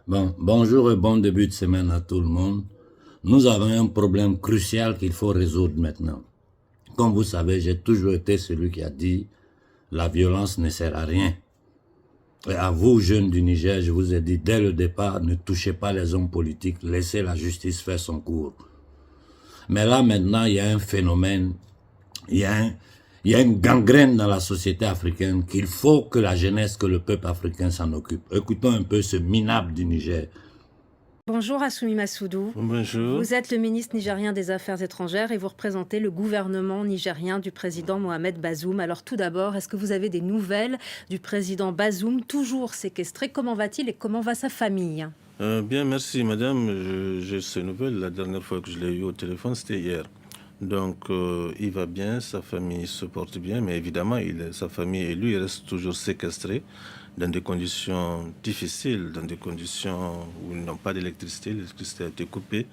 Bonjour et bon début de semaine à tout le monde. Nous avons un problème crucial qu'il faut résoudre maintenant. Comme vous savez, j'ai toujours été celui qui a dit la violence ne sert à rien. Et à vous, jeunes du Niger, je vous ai dit dès le départ, ne touchez pas les hommes politiques, laissez la justice faire son cours. Mais là maintenant, il y a un phénomène, il y a, un- il y a une gangrène dans la société africaine qu'il faut que la jeunesse, que le peuple africain s'en occupe. Écoutons un peu ce minable du Niger. Bonjour Assoumi Massoudou. Bonjour. Vous êtes le ministre nigérien des Affaires étrangères et vous représentez le gouvernement nigérien du président Mohamed Bazoum. Alors tout d'abord, est-ce que vous avez des nouvelles du président Bazoum, toujours séquestré? Comment va-t-il et comment va sa famille? Bien, merci madame. J'ai ces nouvelles. La dernière fois que je l'ai eu au téléphone, c'était hier. Donc, il va bien, sa famille se porte bien, mais évidemment, sa famille et lui restent toujours séquestrés dans des conditions difficiles, dans des conditions où ils n'ont pas d'électricité. L'électricité a été coupée.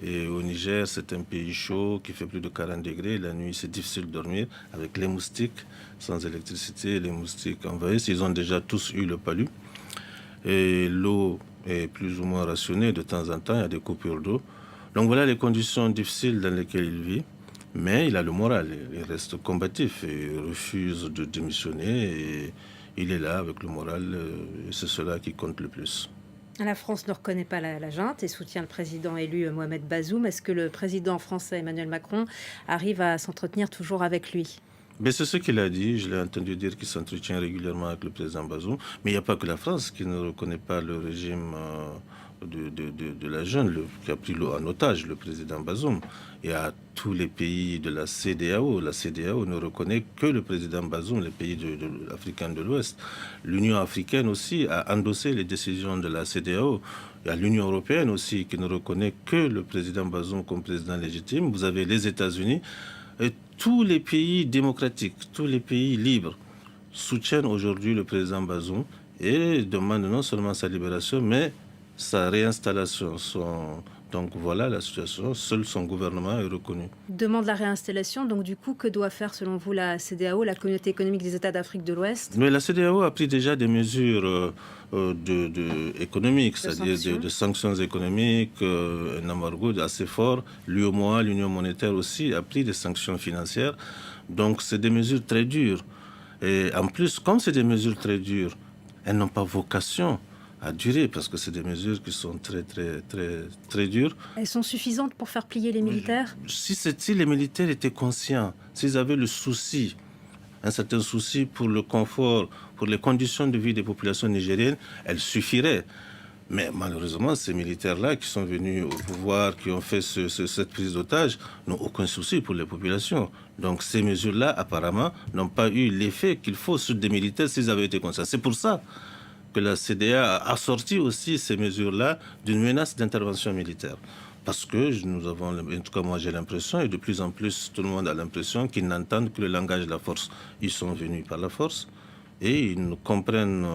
Et au Niger, c'est un pays chaud qui fait plus de 40 degrés. La nuit, c'est difficile de dormir avec les moustiques. Sans électricité, les moustiques envahissent. Ils ont déjà tous eu le palu. Et l'eau est plus ou moins rationnée de temps en temps, il y a des coupures d'eau. Donc voilà les conditions difficiles dans lesquelles il vit, mais il a le moral, il reste combatif et il refuse de démissionner et il est là avec le moral et c'est cela qui compte le plus. La France ne reconnaît pas la junte et soutient le président élu Mohamed Bazoum. Est-ce que le président français Emmanuel Macron arrive à s'entretenir toujours avec lui? Mais c'est ce qu'il a dit, je l'ai entendu dire qu'il s'entretient régulièrement avec le président Bazoum, mais il n'y a pas que la France qui ne reconnaît pas le régime de la junte qui a pris en otage le président Bazoum. Il y a tous les pays de la CEDEAO. La CEDEAO ne reconnaît que le président Bazoum, les pays africains de l'Ouest. L'Union africaine aussi a endossé les décisions de la CEDEAO. Il y a l'Union européenne aussi qui ne reconnaît que le président Bazoum comme président légitime. Vous avez les États-Unis. Et tous les pays démocratiques, tous les pays libres soutiennent aujourd'hui le président Bazoum et demandent non seulement sa libération, mais sa réinstallation. Donc voilà la situation, seul son gouvernement est reconnu. Demande la réinstallation, donc du coup, que doit faire selon vous la CEDEAO, la Communauté économique des États d'Afrique de l'Ouest? Mais la CEDEAO a pris déjà des mesures économiques, c'est-à-dire de sanctions économiques, un embargo assez fort. L'UEMOA, l'Union monétaire aussi, a pris des sanctions financières. Donc c'est des mesures très dures. Et en plus, comme c'est des mesures très dures, elles n'ont pas vocation à durer parce que c'est des mesures qui sont très dures. Elles sont suffisantes pour faire plier les militaires? Si les militaires étaient conscients, s'ils avaient le souci, un certain souci pour le confort, pour les conditions de vie des populations nigériennes, elles suffiraient. Mais malheureusement, ces militaires-là qui sont venus au pouvoir, qui ont fait cette prise d'otage, n'ont aucun souci pour les populations. Donc ces mesures-là, apparemment, n'ont pas eu l'effet qu'il faut sur des militaires s'ils avaient été conscients. C'est pour ça que la CDA a assorti aussi ces mesures-là d'une menace d'intervention militaire. Parce que nous avons, en tout cas moi j'ai l'impression, et de plus en plus tout le monde a l'impression qu'ils n'entendent que le langage de la force. Ils sont venus par la force et ils nous comprennent,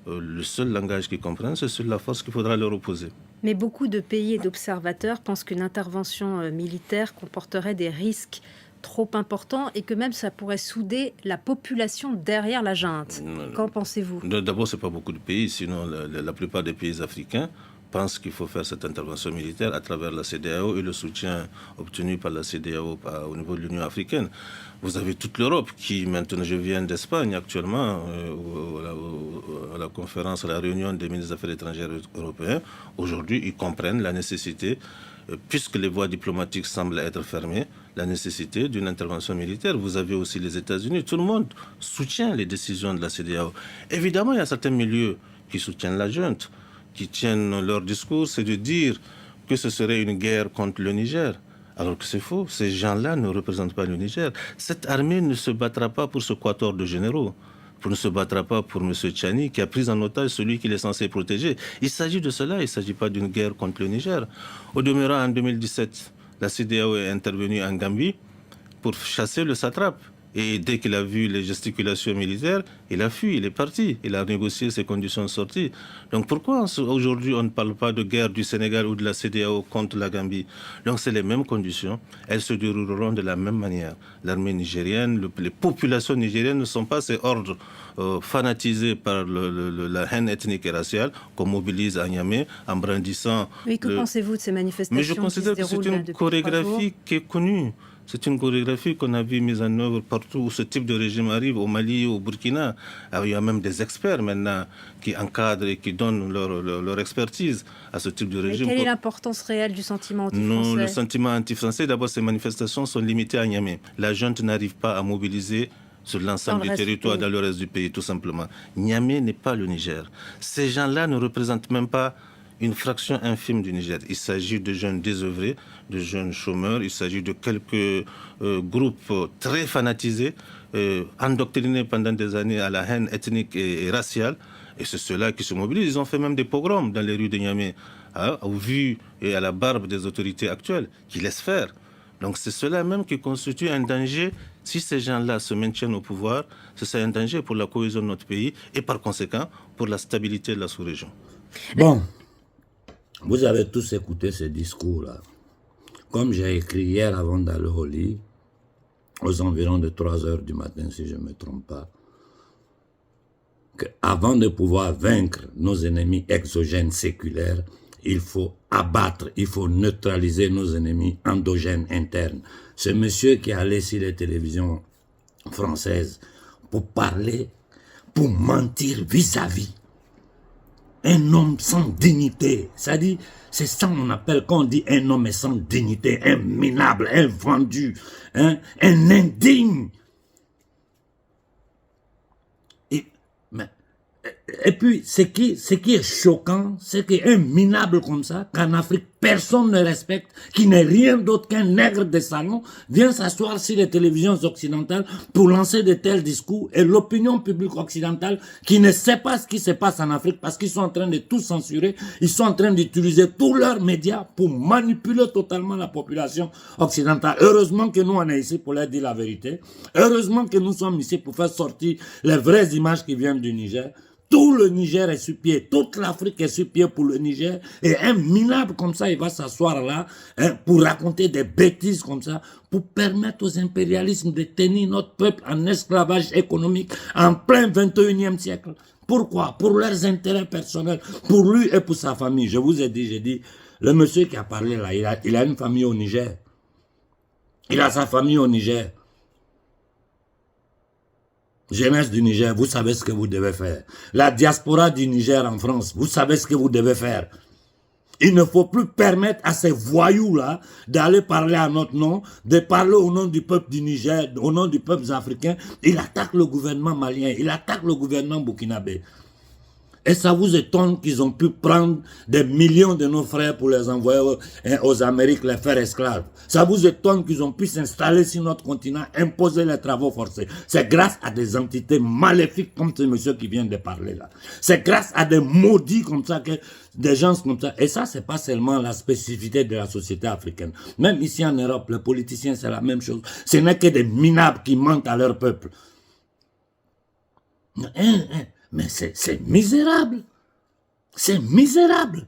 le seul langage qu'ils comprennent, c'est sur la force qu'il faudra leur opposer. Mais beaucoup de pays et d'observateurs pensent qu'une intervention militaire comporterait des risques trop importants et que même ça pourrait souder la population derrière la junte. Qu'en pensez-vous? D'abord, ce n'est pas beaucoup de pays, sinon la plupart des pays africains pensent qu'il faut faire cette intervention militaire à travers la CEDEAO et le soutien obtenu par la CEDEAO au niveau de l'Union africaine. Vous avez toute l'Europe qui, maintenant, je viens d'Espagne actuellement, à la conférence, à la réunion des ministres des Affaires étrangères européens. Aujourd'hui, ils comprennent la nécessité, puisque les voies diplomatiques semblent être fermées, la nécessité d'une intervention militaire. Vous avez aussi les États-Unis. Tout le monde soutient les décisions de la CEDEAO. Évidemment, il y a certains milieux qui soutiennent la junte, qui tiennent leur discours, c'est de dire que ce serait une guerre contre le Niger. Alors que c'est faux. Ces gens-là ne représentent pas le Niger. Cette armée ne se battra pas pour ce quatuor de généraux. Ne se battra pas pour M. Tchani qui a pris en otage celui qu'il est censé protéger. Il s'agit de cela, il ne s'agit pas d'une guerre contre le Niger. Au demeurant, en 2017, la CEDEAO est intervenue en Gambie pour chasser le satrape Et dès qu'il a vu les gesticulations militaires, il a fui, il est parti. Il a négocié ses conditions de sortie. Donc pourquoi aujourd'hui on ne parle pas de guerre du Sénégal ou de la CEDEAO contre la Gambie? Donc c'est les mêmes conditions. Elles se dérouleront de la même manière. L'armée nigérienne, les populations nigériennes ne sont pas ces ordres fanatisés par la haine ethnique et raciale qu'on mobilise à Niamey en brandissant... Oui, que pensez-vous de ces manifestations? Mais je considère que c'est une chorégraphie qui est connue. C'est une chorégraphie qu'on a vu mise en œuvre partout où ce type de régime arrive, au Mali, au Burkina. Alors, il y a même des experts maintenant qui encadrent et qui donnent leur expertise à ce type de régime. Mais quelle est l'importance réelle du sentiment anti-français? Non, le sentiment anti-français, d'abord, ces manifestations sont limitées à Niamey. La junte n'arrive pas à mobiliser sur l'ensemble du territoire, dans le reste du pays, tout simplement. Niamey n'est pas le Niger. Ces gens-là ne représentent même pas une fraction infime du Niger. Il s'agit de jeunes désœuvrés, de jeunes chômeurs, il s'agit de quelques groupes très fanatisés, endoctrinés pendant des années à la haine ethnique et raciale, et c'est ceux-là qui se mobilisent. Ils ont fait même des pogroms dans les rues de Niamey, au vu et à la barbe des autorités actuelles, qui laissent faire. Donc c'est cela même qui constitue un danger. Si ces gens-là se maintiennent au pouvoir, c'est un danger pour la cohésion de notre pays et par conséquent pour la stabilité de la sous-région. Bon, vous avez tous écouté ce discours-là. Comme j'ai écrit hier avant d'aller au lit, aux environs de 3 heures du matin, si je ne me trompe pas, qu'avant de pouvoir vaincre nos ennemis exogènes séculaires, il faut abattre, il faut neutraliser nos ennemis endogènes internes. Ce monsieur qui est allé sur les télévisions françaises pour parler, pour mentir vis-à-vis. Un homme sans dignité, c'est-à-dire, c'est ça qu'on appelle, quand on dit un homme sans dignité, un minable, un vendu, un indigne. Et puis, ce qui est choquant, c'est qu'un minable comme ça, qu'en Afrique, personne ne respecte, qui n'est rien d'autre qu'un nègre de salon, vient s'asseoir sur les télévisions occidentales pour lancer de tels discours, et l'opinion publique occidentale, qui ne sait pas ce qui se passe en Afrique, parce qu'ils sont en train de tout censurer, ils sont en train d'utiliser tous leurs médias pour manipuler totalement la population occidentale. Heureusement que nous, on est ici pour leur dire la vérité. Heureusement que nous sommes ici pour faire sortir les vraies images qui viennent du Niger. Tout le Niger est sur pied, toute l'Afrique est sur pied pour le Niger, et un minable comme ça, il va s'asseoir là, pour raconter des bêtises comme ça, pour permettre aux impérialismes de tenir notre peuple en esclavage économique en plein 21e siècle. Pourquoi? Pour leurs intérêts personnels, pour lui et pour sa famille. Je vous ai dit, j'ai dit, le monsieur qui a parlé là, il a une famille au Niger. Il a sa famille au Niger. Jeunesse du Niger, vous savez ce que vous devez faire. La diaspora du Niger en France, vous savez ce que vous devez faire. Il ne faut plus permettre à ces voyous-là d'aller parler à notre nom, de parler au nom du peuple du Niger, au nom du peuple africain. Il attaque le gouvernement malien, il attaque le gouvernement burkinabé. Et ça vous étonne qu'ils ont pu prendre des millions de nos frères pour les envoyer aux Amériques, les faire esclaves. Ça vous étonne qu'ils ont pu s'installer sur notre continent, imposer les travaux forcés. C'est grâce à des entités maléfiques comme ce monsieur qui vient de parler là. C'est grâce à des maudits comme ça, que des gens comme ça. Et ça, c'est pas seulement la spécificité de la société africaine. Même ici en Europe, les politiciens, c'est la même chose. Ce n'est que des minables qui mentent à leur peuple. Mais c'est misérable. C'est misérable.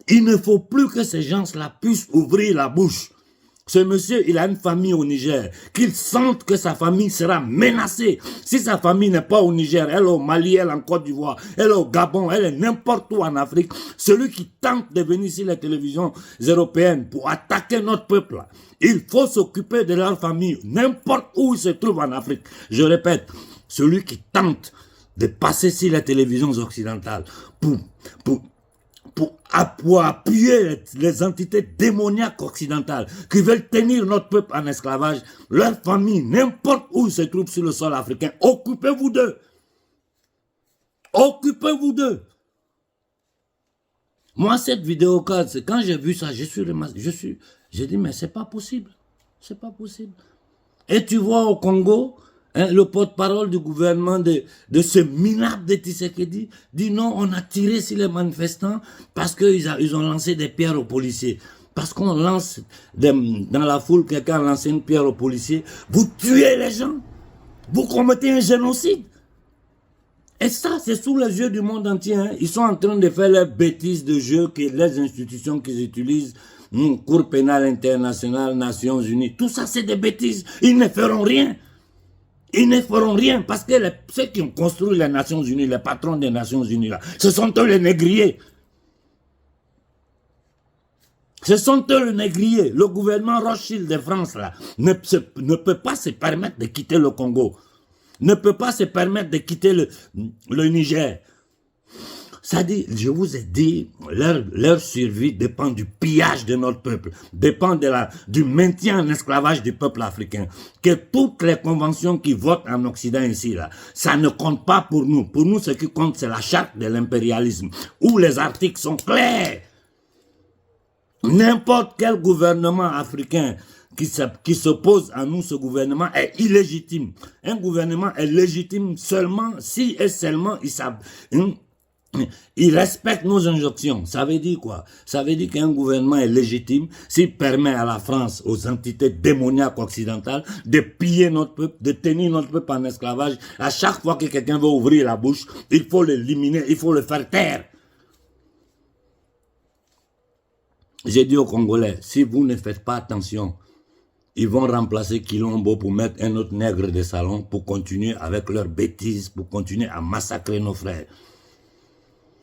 Il ne faut plus que ces gens-là puissent ouvrir la bouche. Ce monsieur, il a une famille au Niger. Qu'il sente que sa famille sera menacée. Si sa famille n'est pas au Niger, elle est au Mali, elle est en Côte d'Ivoire, elle est au Gabon, elle est n'importe où en Afrique. Celui qui tente de venir sur les télévisions européennes pour attaquer notre peuple, il faut s'occuper de leur famille, n'importe où il se trouve en Afrique. Je répète, celui qui tente de passer sur les télévisions occidentales pour appuyer les entités démoniaques occidentales qui veulent tenir notre peuple en esclavage, leur famille, n'importe où ils se trouvent sur le sol africain, occupez-vous d'eux. Occupez-vous d'eux. Moi, cette vidéo, quand j'ai vu ça, j'ai dit, mais c'est pas possible. C'est pas possible. Et tu vois au Congo, le porte-parole du gouvernement de ce minable de Tshisekedi dit non, on a tiré sur les manifestants parce qu'ils ont lancé des pierres aux policiers. Parce qu'on lance dans la foule, quelqu'un lance une pierre aux policiers, vous tuez les gens, vous commettez un génocide. Et ça, c'est sous les yeux du monde entier. Hein. Ils sont en train de faire leurs bêtises de jeu, que les institutions qu'ils utilisent, Cour pénale internationale, Nations Unies, tout ça c'est des bêtises. Ils ne feront rien. Ils ne feront rien parce que ceux qui ont construit les Nations Unies, les patrons des Nations Unies, là, ce sont eux les négriers. Ce sont eux les négriers. Le gouvernement Rothschild de France là, ne peut pas se permettre de quitter le Congo. Ne peut pas se permettre de quitter le Niger. Ça dit, je vous ai dit, leur survie dépend du pillage de notre peuple, dépend du maintien en esclavage du peuple africain. Que toutes les conventions qui votent en Occident ici, là, ça ne compte pas pour nous. Pour nous, ce qui compte, c'est la charte de l'impérialisme, où les articles sont clairs. N'importe quel gouvernement africain qui s'oppose à nous, ce gouvernement est illégitime. Un gouvernement est légitime seulement si et seulement il respecte nos injonctions. Ça veut dire quoi? Ça veut dire qu'un gouvernement est légitime s'il permet à la France, aux entités démoniaques occidentales, de piller notre peuple, de tenir notre peuple en esclavage. À chaque fois que quelqu'un veut ouvrir la bouche, il faut l'éliminer, il faut le faire taire. J'ai dit aux Congolais, si vous ne faites pas attention, ils vont remplacer Kilombo pour mettre un autre nègre de salon pour continuer avec leurs bêtises, pour continuer à massacrer nos frères.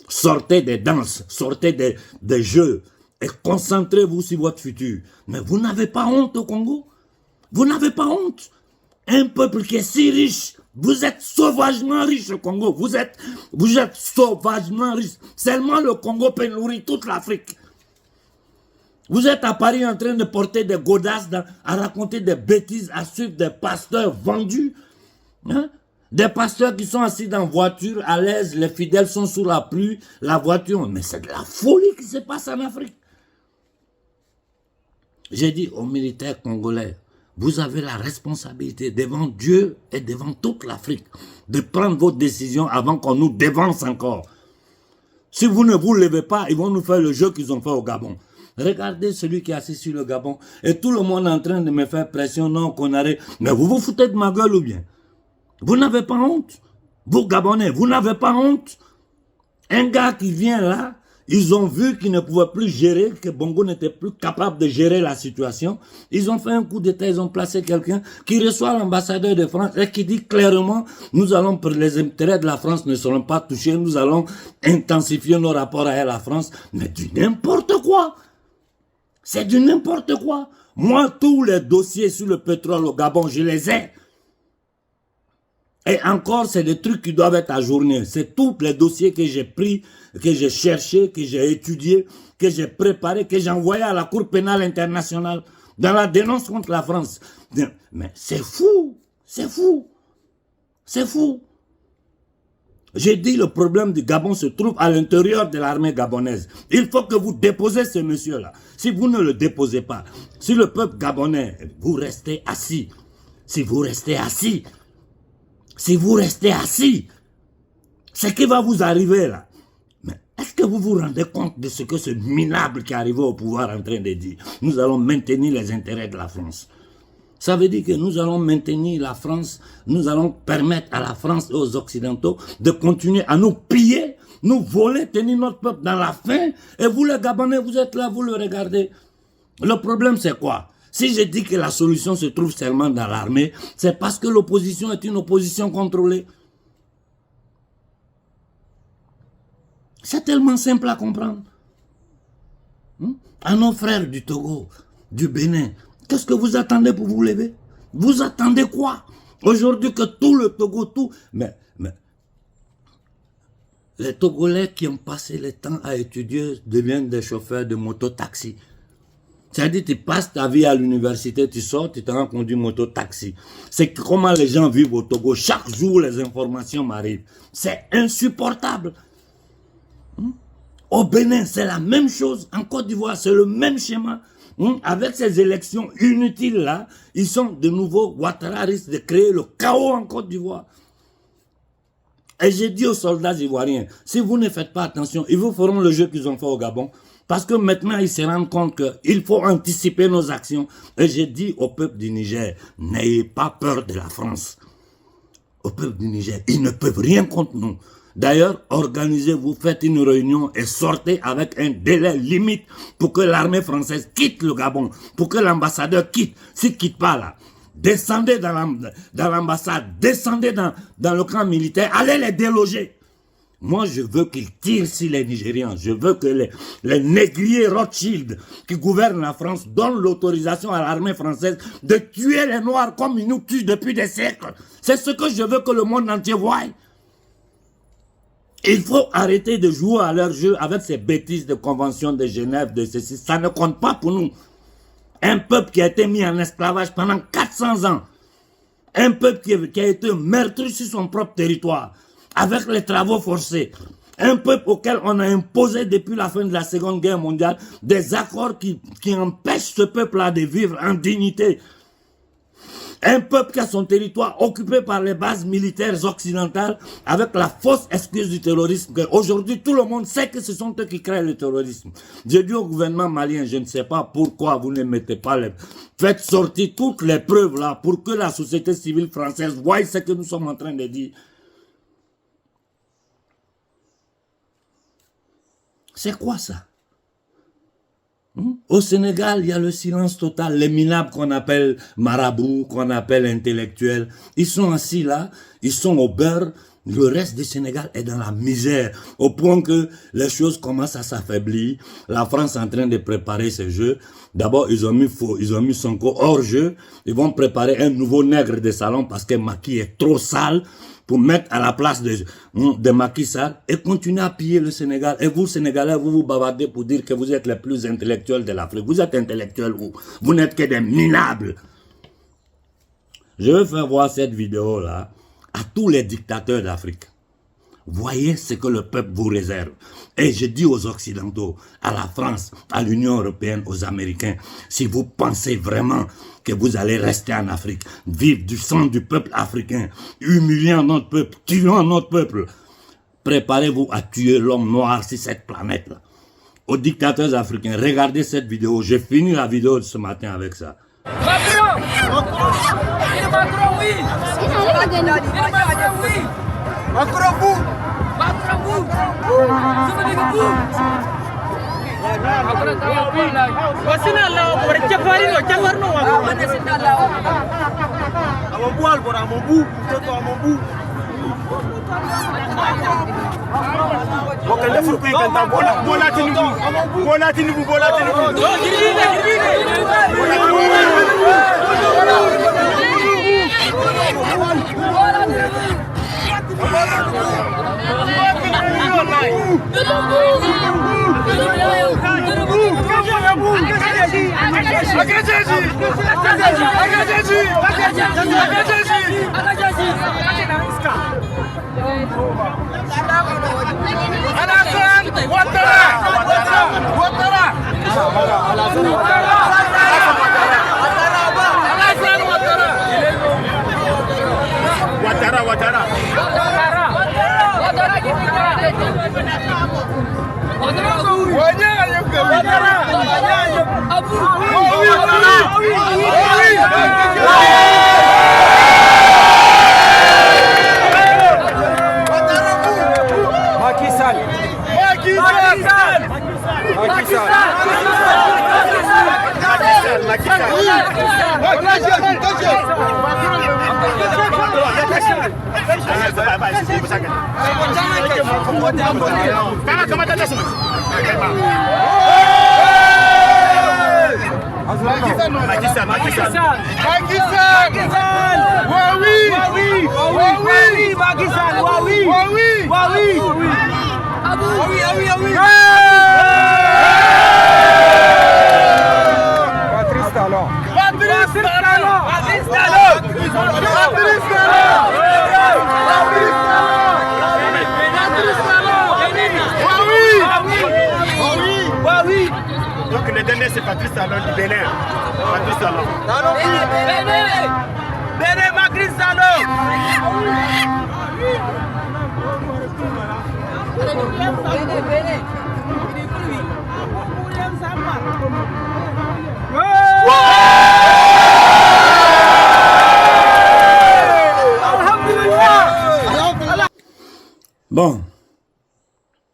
Sortez des danses, sortez des jeux et concentrez-vous sur votre futur. Mais vous n'avez pas honte au Congo? Vous n'avez pas honte? Un peuple qui est si riche, vous êtes sauvagement riche au Congo, vous êtes sauvagement riche. Seulement le Congo peut nourrir toute l'Afrique. Vous êtes à Paris en train de porter des godasses, à raconter des bêtises, à suivre des pasteurs vendus. Hein? Des pasteurs qui sont assis dans la voiture, à l'aise, les fidèles sont sous la pluie, la voiture. Mais c'est de la folie qui se passe en Afrique. J'ai dit aux militaires congolais, vous avez la responsabilité devant Dieu et devant toute l'Afrique de prendre vos décisions avant qu'on nous dévance encore. Si vous ne vous levez pas, ils vont nous faire le jeu qu'ils ont fait au Gabon. Regardez celui qui est assis sur le Gabon et tout le monde est en train de me faire pression, non, qu'on arrête. Mais vous vous foutez de ma gueule ou bien? Vous n'avez pas honte? Vous Gabonais, vous n'avez pas honte? Un gars qui vient là, ils ont vu qu'il ne pouvait plus gérer, que Bongo n'était plus capable de gérer la situation. Ils ont fait un coup d'état, ils ont placé quelqu'un qui reçoit l'ambassadeur de France et qui dit clairement, les intérêts de la France ne seront pas touchés, nous allons intensifier nos rapports avec la France. Mais du n'importe quoi! C'est du n'importe quoi! Moi, tous les dossiers sur le pétrole au Gabon, je les ai. Et encore, c'est des trucs qui doivent être ajournés. C'est tous les dossiers que j'ai pris, que j'ai cherchés, que j'ai étudiés, que j'ai préparés, que j'ai envoyés à la Cour pénale internationale dans la dénonce contre la France. Mais c'est fou, c'est fou, c'est fou. J'ai dit le problème du Gabon se trouve à l'intérieur de l'armée gabonaise. Il faut que vous déposez ce monsieur-là. Si vous ne le déposez pas, si le peuple gabonais, vous restez assis, si vous restez assis, ce qui va vous arriver là. Mais est-ce que vous vous rendez compte de ce que ce minable qui est arrivé au pouvoir est en train de dire? Nous allons maintenir les intérêts de la France. Ça veut dire que nous allons maintenir la France, nous allons permettre à la France et aux Occidentaux de continuer à nous piller, nous voler, tenir notre peuple dans la faim. Et vous les Gabonais, vous êtes là, vous le regardez. Le problème c'est quoi? Si je dis que la solution se trouve seulement dans l'armée, c'est parce que l'opposition est une opposition contrôlée. C'est tellement simple à comprendre. À nos frères du Togo, du Bénin, qu'est-ce que vous attendez pour vous lever? Vous attendez quoi? Aujourd'hui que tout le Togo, tout... Mais les Togolais qui ont passé le temps à étudier deviennent des chauffeurs de moto-taxi. C'est-à-dire, tu passes ta vie à l'université, tu sors, tu te rends conduire moto-taxi. C'est comment les gens vivent au Togo. Chaque jour, les informations m'arrivent. C'est insupportable. Au Bénin, c'est la même chose. En Côte d'Ivoire, c'est le même schéma. Avec ces élections inutiles-là, ils sont de nouveau, Ouattara risque de créer le chaos en Côte d'Ivoire. Et j'ai dit aux soldats ivoiriens, si vous ne faites pas attention, ils vous feront le jeu qu'ils ont fait au Gabon. Parce que maintenant, ils se rendent compte qu'il faut anticiper nos actions. Et j'ai dit au peuple du Niger, n'ayez pas peur de la France. Au peuple du Niger, ils ne peuvent rien contre nous. D'ailleurs, organisez-vous, faites une réunion et sortez avec un délai limite pour que l'armée française quitte le Gabon, pour que l'ambassadeur quitte. S'il ne quitte pas là, descendez dans l'ambassade, descendez dans le camp militaire, allez les déloger. Moi, je veux qu'ils tirent sur les Nigérians. Je veux que les négriers Rothschild qui gouvernent la France donnent l'autorisation à l'armée française de tuer les Noirs comme ils nous tuent depuis des siècles. C'est ce que je veux que le monde entier voie. Il faut arrêter de jouer à leur jeu avec ces bêtises de convention de Genève, de ceci. Ça ne compte pas pour nous. Un peuple qui a été mis en esclavage pendant 400 ans. Un peuple qui a été meurtri sur son propre territoire, avec les travaux forcés. Un peuple auquel on a imposé depuis la fin de la Seconde Guerre mondiale des accords qui empêchent ce peuple-là de vivre en dignité. Un peuple qui a son territoire occupé par les bases militaires occidentales avec la fausse excuse du terrorisme. Aujourd'hui, tout le monde sait que ce sont eux qui créent le terrorisme. J'ai dit au gouvernement malien, je ne sais pas pourquoi vous ne mettez pas faites sortir toutes les preuves là pour que la société civile française voie ce que nous sommes en train de dire. C'est quoi ça? Au Sénégal, il y a le silence total. Les minables qu'on appelle marabouts, qu'on appelle intellectuels, ils sont assis là, ils sont au beurre. Le reste du Sénégal est dans la misère, au point que les choses commencent à s'affaiblir. La France est en train de préparer ce jeu. D'abord, ils ont mis Sonko hors jeu. Ils vont préparer un nouveau nègre de salon parce que Macky est trop sale, pour mettre à la place de Macky Sall et continuer à piller le Sénégal. Et vous, Sénégalais, vous bavardez pour dire que vous êtes les plus intellectuels de l'Afrique. Vous êtes intellectuels où? Vous n'êtes que des minables. Je veux faire voir cette vidéo-là à tous les dictateurs d'Afrique. Voyez ce que le peuple vous réserve. Et je dis aux Occidentaux, à la France, à l'Union européenne, aux Américains, si vous pensez vraiment que vous allez rester en Afrique, vivre du sang du peuple africain, humiliant notre peuple, tuant notre peuple, préparez-vous à tuer l'homme noir sur cette planète-là. Aux dictateurs africains, regardez cette vidéo. J'ai fini la vidéo de ce matin avec ça. Macron! Macron, oui! Macron, vous! Macron, vous! Je veux dire vous! Donc le dernier c'est Patrice Talon du Bénin. Patrice Talon. Bénin, Patrice Talon. Bénin. Bon,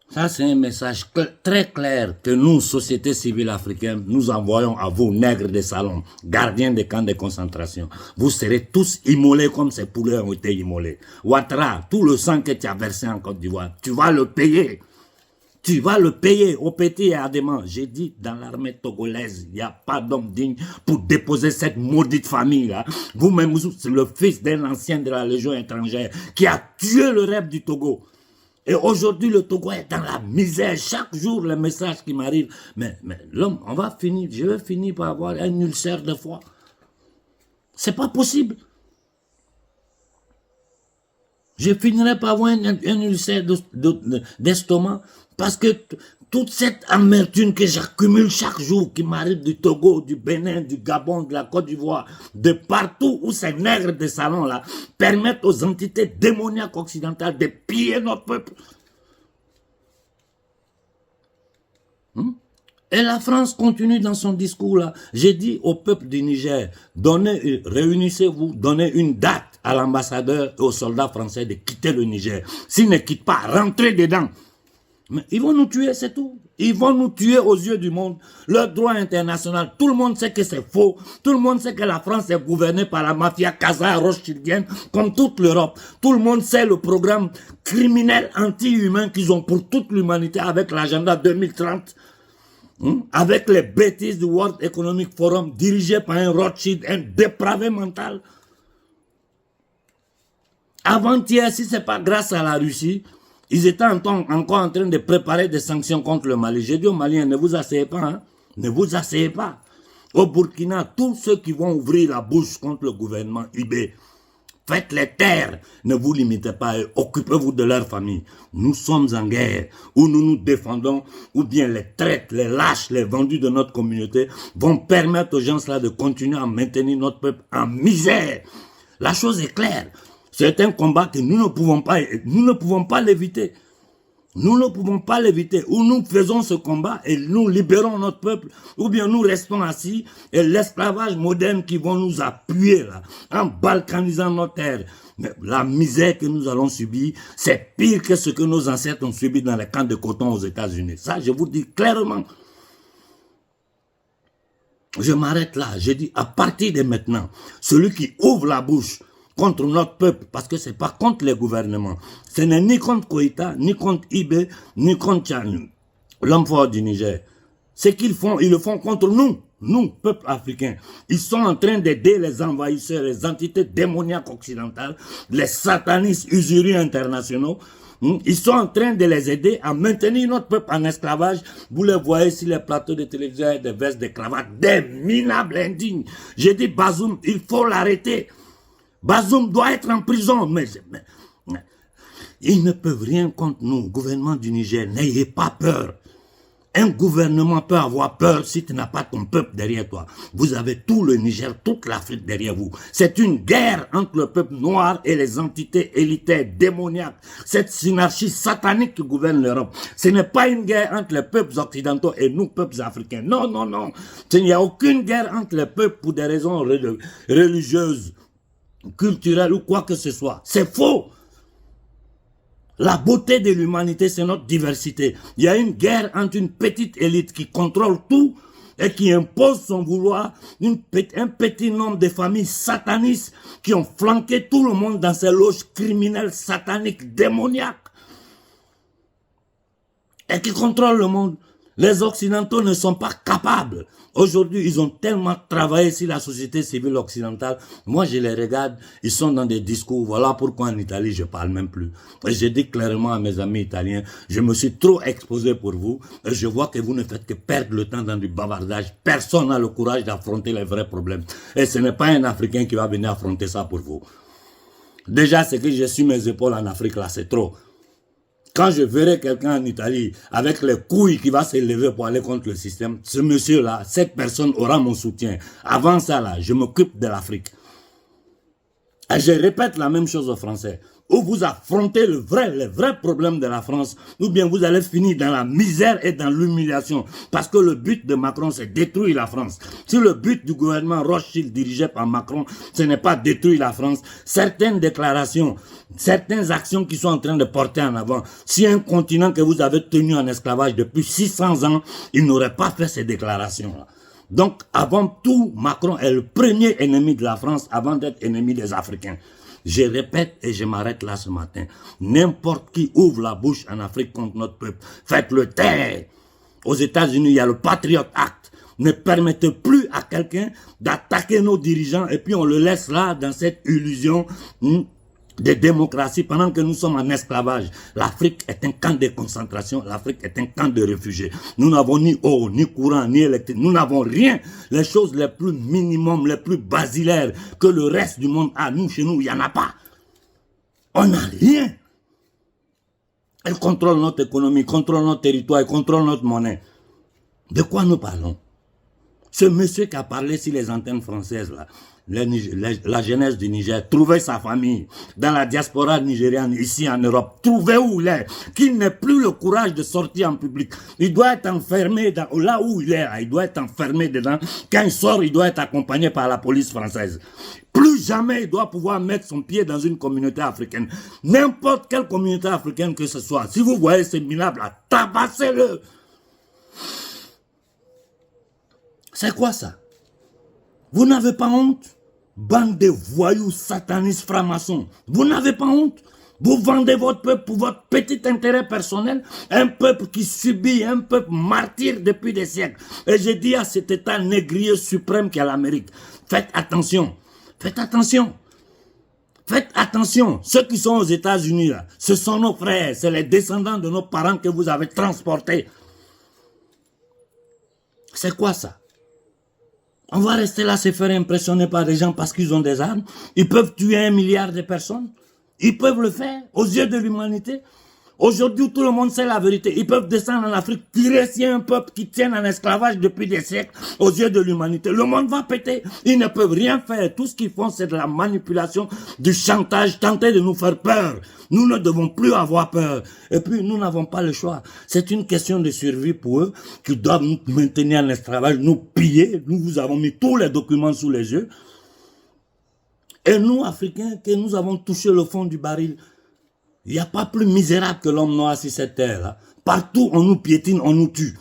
ça c'est un message très clair que nous, société civile africaine, nous envoyons à vous, nègres des salons, gardiens des camps de concentration. Vous serez tous immolés comme ces poulets ont été immolés. Ouattara, tout le sang que tu as versé en Côte d'Ivoire, tu vas le payer. Tu vas le payer au petit et à Adéman. J'ai dit, dans l'armée togolaise, il n'y a pas d'homme digne pour déposer cette maudite famille-là. Vous-même, c'est le fils d'un ancien de la Légion étrangère qui a tué le rêve du Togo. Et aujourd'hui, le Togo est dans la misère. Chaque jour, les messages qui m'arrivent. Mais l'homme, on va finir, je vais finir par avoir un ulcère de foie. C'est pas possible. Je finirai par avoir un ulcère d'estomac parce que toute cette amertume que j'accumule chaque jour, qui m'arrive du Togo, du Bénin, du Gabon, de la Côte d'Ivoire, de partout où ces nègres de salon-là permettent aux entités démoniaques occidentales de piller notre peuple. Et la France continue dans son discours là. J'ai dit au peuple du Niger, réunissez-vous, donnez une date à l'ambassadeur et aux soldats français de quitter le Niger. S'ils ne quittent pas, rentrez dedans. Mais ils vont nous tuer, c'est tout. Ils vont nous tuer aux yeux du monde. Le droit international, tout le monde sait que c'est faux. Tout le monde sait que la France est gouvernée par la mafia Khazar-Rothschildienne, comme toute l'Europe. Tout le monde sait le programme criminel anti-humain qu'ils ont pour toute l'humanité avec l'agenda 2030. Avec les bêtises du World Economic Forum dirigé par un Rothschild, un dépravé mental. Avant-hier, si ce n'est pas grâce à la Russie, ils étaient encore en train de préparer des sanctions contre le Mali. J'ai dit aux Maliens, ne vous asseyez pas, hein? Ne vous asseyez pas. Au Burkina, tous ceux qui vont ouvrir la bouche contre le gouvernement IB, faites-les taire, ne vous limitez pas et occupez-vous de leur famille. Nous sommes en guerre, où nous nous défendons, ou bien les traites, les lâches, les vendus de notre communauté vont permettre aux gens-là de continuer à maintenir notre peuple en misère. La chose est claire. C'est un combat que nous ne pouvons pas l'éviter. Nous ne pouvons pas l'éviter. Ou nous faisons ce combat et nous libérons notre peuple, ou bien nous restons assis et l'esclavage moderne qui vont nous appuyer là, en balkanisant notre terre. Mais la misère que nous allons subir, c'est pire que ce que nos ancêtres ont subi dans les camps de coton aux États-Unis. Ça, je vous dis clairement. Je m'arrête là. Je dis, à partir de maintenant, celui qui ouvre la bouche contre notre peuple, parce que c'est pas contre les gouvernements. Ce n'est ni contre Koïta, ni contre Ibé, ni contre Tchani, l'homme fort du Niger. Ce qu'ils font, ils le font contre nous, peuple africain. Ils sont en train d'aider les envahisseurs, les entités démoniaques occidentales, les satanistes usuriers internationaux. Ils sont en train de les aider à maintenir notre peuple en esclavage. Vous les voyez sur les plateaux de télévision, des vestes, des cravates, des minables indignes. J'ai dit, Bazoum, il faut l'arrêter. Bazoum doit être en prison, mais ils ne peuvent rien contre nous, gouvernement du Niger. N'ayez pas peur. Un gouvernement peut avoir peur si tu n'as pas ton peuple derrière toi. Vous avez tout le Niger, toute l'Afrique derrière vous. C'est une guerre entre le peuple noir et les entités élitaires démoniaques. Cette synarchie satanique qui gouverne l'Europe. Ce n'est pas une guerre entre les peuples occidentaux et nous, peuples africains. Non, non, non. Il n'y a aucune guerre entre les peuples pour des raisons religieuses, culturelle ou quoi que ce soit. C'est faux. La beauté de l'humanité, c'est notre diversité. Il y a une guerre entre une petite élite qui contrôle tout et qui impose son vouloir, un petit nombre de familles satanistes qui ont flanqué tout le monde dans ces loges criminelles, sataniques, démoniaques et qui contrôlent le monde. Les Occidentaux ne sont pas capables. Aujourd'hui, ils ont tellement travaillé sur la société civile occidentale. Moi, je les regarde, ils sont dans des discours. Voilà pourquoi en Italie, je parle même plus. Et je dis clairement à mes amis italiens, je me suis trop exposé pour vous. Et je vois que vous ne faites que perdre le temps dans du bavardage. Personne n'a le courage d'affronter les vrais problèmes. Et ce n'est pas un Africain qui va venir affronter ça pour vous. Déjà, ce que j'ai sur mes épaules en Afrique, là, c'est trop. Quand je verrai quelqu'un en Italie avec les couilles qui va s'élever pour aller contre le système, ce monsieur-là, cette personne aura mon soutien. Avant ça, là, je m'occupe de l'Afrique. Et je répète la même chose aux Français. ou vous affrontez les vrais problèmes de la France, ou bien vous allez finir dans la misère et dans l'humiliation. Parce que le but de Macron, c'est détruire la France. Si le but du gouvernement Rothschild dirigé par Macron, ce n'est pas détruire la France, certaines déclarations, certaines actions qui sont en train de porter en avant, si un continent que vous avez tenu en esclavage depuis 600 ans, il n'aurait pas fait ces déclarations-là. Donc, avant tout, Macron est le premier ennemi de la France avant d'être ennemi des Africains. Je répète et je m'arrête là ce matin. N'importe qui ouvre la bouche en Afrique contre notre peuple, faites-le taire. Aux États-Unis, il y a le Patriot Act. Ne permettez plus à quelqu'un d'attaquer nos dirigeants et puis on le laisse là dans cette illusion de démocratie pendant que nous sommes en esclavage. L'Afrique est un camp de concentration, l'Afrique est un camp de réfugiés. Nous n'avons ni eau, ni courant, ni électricité, nous n'avons rien. Les choses les plus minimum, les plus basilaires que le reste du monde a, nous, chez nous, il n'y en a pas. On n'a rien. Elle contrôle notre économie, contrôle notre territoire, contrôle notre monnaie. De quoi nous parlons? Ce monsieur qui a parlé sur les antennes françaises, là, la jeunesse du Niger, trouvez sa famille dans la diaspora nigériane, ici en Europe, trouvez où il est, qu'il n'ait plus le courage de sortir en public. Il doit être enfermé là où il est, il doit être enfermé dedans. Quand il sort, il doit être accompagné par la police française. Plus jamais il doit pouvoir mettre son pied dans une communauté africaine. N'importe quelle communauté africaine que ce soit. Si vous voyez ces minables, tabassez-le. C'est quoi ça? Vous n'avez pas honte? Bande de voyous, satanistes, francs-maçons. Vous n'avez pas honte? Vous vendez votre peuple pour votre petit intérêt personnel. Un peuple qui subit, un peuple martyr depuis des siècles. Et je dis à cet état négrier suprême qu'est l'Amérique, faites attention. Faites attention. Faites attention. Ceux qui sont aux États-Unis, là, ce sont nos frères. C'est les descendants de nos parents que vous avez transportés. C'est quoi ça? On va rester là se faire impressionner par des gens parce qu'ils ont des armes. Ils peuvent tuer 1 milliard de personnes. Ils peuvent le faire aux yeux de l'humanité. Aujourd'hui, tout le monde sait la vérité. Ils peuvent descendre en Afrique, tirer sur un peuple qui tient en esclavage depuis des siècles aux yeux de l'humanité. Le monde va péter. Ils ne peuvent rien faire. Tout ce qu'ils font, c'est de la manipulation, du chantage, tenter de nous faire peur. Nous ne devons plus avoir peur. Et puis, nous n'avons pas le choix. C'est une question de survie pour eux qui doivent nous maintenir en esclavage, nous piller. Nous vous avons mis tous les documents sous les yeux. Et nous, Africains, que nous avons touché le fond du baril. Il n'y a pas plus misérable que l'homme noir sur cette terre. Partout, on nous piétine, on nous tue.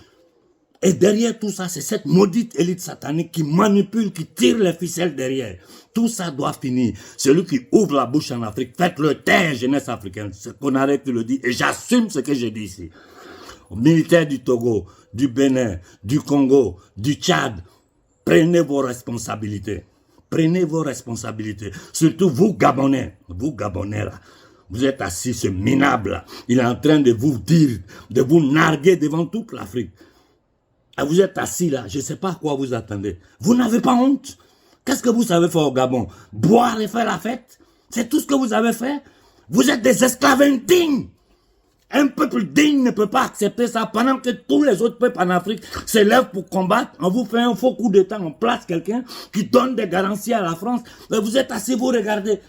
Et derrière tout ça, c'est cette maudite élite satanique qui manipule, qui tire les ficelles derrière. Tout ça doit finir. Celui qui ouvre la bouche en Afrique, faites-le taire, jeunesse africaine. C'est Konaré qui le dit, et j'assume ce que je dis ici. Aux militaires du Togo, du Bénin, du Congo, du Tchad, prenez vos responsabilités. Prenez vos responsabilités. Surtout vous, Gabonais. Vous, Gabonais, là. Vous êtes assis, ce minable là. Il est en train de vous dire, de vous narguer devant toute l'Afrique. Et vous êtes assis là, je ne sais pas à quoi vous attendez. Vous n'avez pas honte? Qu'est-ce que vous savez faire au Gabon? Boire et faire la fête? C'est tout ce que vous avez fait? Vous êtes des esclaves indignes. Un peuple digne ne peut pas accepter ça pendant que tous les autres peuples en Afrique s'élèvent pour combattre. On vous fait un faux coup d'État, on place quelqu'un qui donne des garanties à la France. Mais vous êtes assis, vous regardez.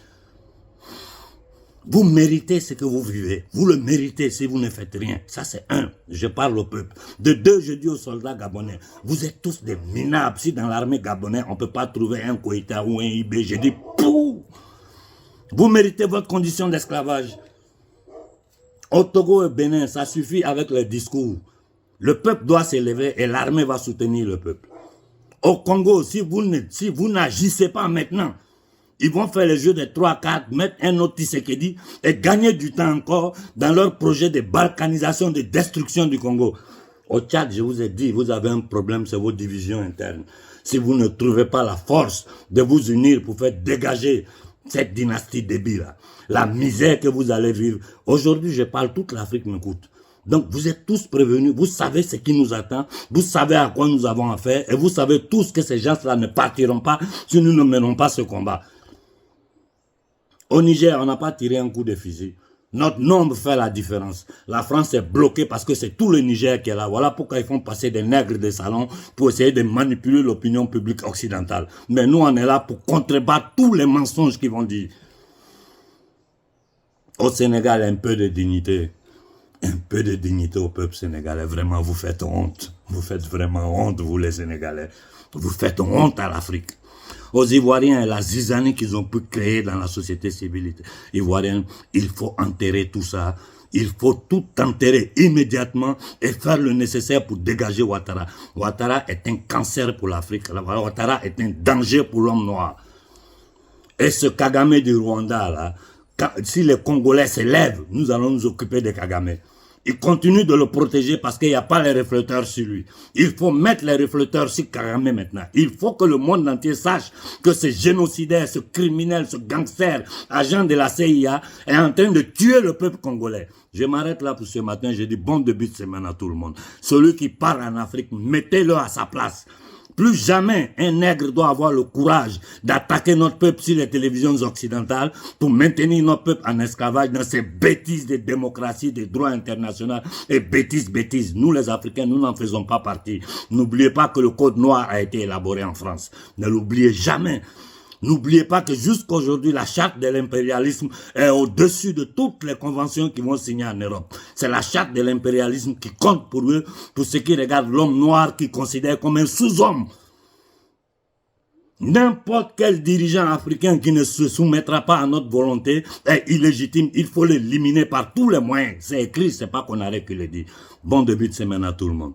Vous méritez ce que vous vivez. Vous le méritez si vous ne faites rien. Ça, c'est un. Je parle au peuple. De deux, je dis aux soldats gabonais. Vous êtes tous des minables. Si dans l'armée gabonaise, on ne peut pas trouver un Koïta ou un IB, je dis pouh. Vous méritez votre condition d'esclavage. Au Togo et Bénin, ça suffit avec les discours. Le peuple doit s'élever et l'armée va soutenir le peuple. Au Congo, si vous n'agissez pas maintenant, ils vont faire le jeu des 3-4, mettre un autre Tshisekedi et gagner du temps encore dans leur projet de balkanisation, de destruction du Congo. Au Tchad, je vous ai dit, vous avez un problème, c'est vos divisions internes. Si vous ne trouvez pas la force de vous unir pour faire dégager cette dynastie débile, la misère que vous allez vivre. Aujourd'hui, je parle, toute l'Afrique m'écoute. Donc, vous êtes tous prévenus, vous savez ce qui nous attend, vous savez à quoi nous avons affaire, et vous savez tous que ces gens-là ne partiront pas si nous ne menons pas ce combat. Au Niger, on n'a pas tiré un coup de fusil. Notre nombre fait la différence. La France est bloquée parce que c'est tout le Niger qui est là. Voilà pourquoi ils font passer des nègres des salons pour essayer de manipuler l'opinion publique occidentale. Mais nous, on est là pour contrebattre tous les mensonges qu'ils vont dire. Au Sénégal, un peu de dignité. Un peu de dignité au peuple sénégalais. Vraiment, vous faites honte. Vous faites vraiment honte, vous les Sénégalais. Vous faites honte à l'Afrique. Aux Ivoiriens, la zizanie qu'ils ont pu créer dans la société civile ivoirienne, il faut enterrer tout ça. Il faut tout enterrer immédiatement et faire le nécessaire pour dégager Ouattara. Ouattara est un cancer pour l'Afrique. Ouattara est un danger pour l'homme noir. Et ce Kagame du Rwanda, là, si les Congolais se lèvent, nous allons nous occuper de Kagame. Il continue de le protéger parce qu'il n'y a pas les réflecteurs sur lui. Il faut mettre les réflecteurs sur Kagame maintenant. Il faut que le monde entier sache que ce génocidaire, ce criminel, ce gangster, agent de la CIA est en train de tuer le peuple congolais. Je m'arrête là pour ce matin. Je dis bon début de semaine à tout le monde. Celui qui part en Afrique, mettez-le à sa place. Plus jamais un nègre doit avoir le courage d'attaquer notre peuple sur les télévisions occidentales pour maintenir notre peuple en esclavage dans ces bêtises de démocratie, de droit international et bêtises. Nous les Africains, nous n'en faisons pas partie. N'oubliez pas que le code noir a été élaboré en France. Ne l'oubliez jamais. N'oubliez pas que jusqu'aujourd'hui, la charte de l'impérialisme est au-dessus de toutes les conventions qui vont signer en Europe. C'est la charte de l'impérialisme qui compte pour eux, pour ceux qui regardent l'homme noir, qui considèrent comme un sous-homme. N'importe quel dirigeant africain qui ne se soumettra pas à notre volonté est illégitime. Il faut l'éliminer par tous les moyens. C'est écrit, c'est pas qu'on arrête que le dit. Bon début de semaine à tout le monde.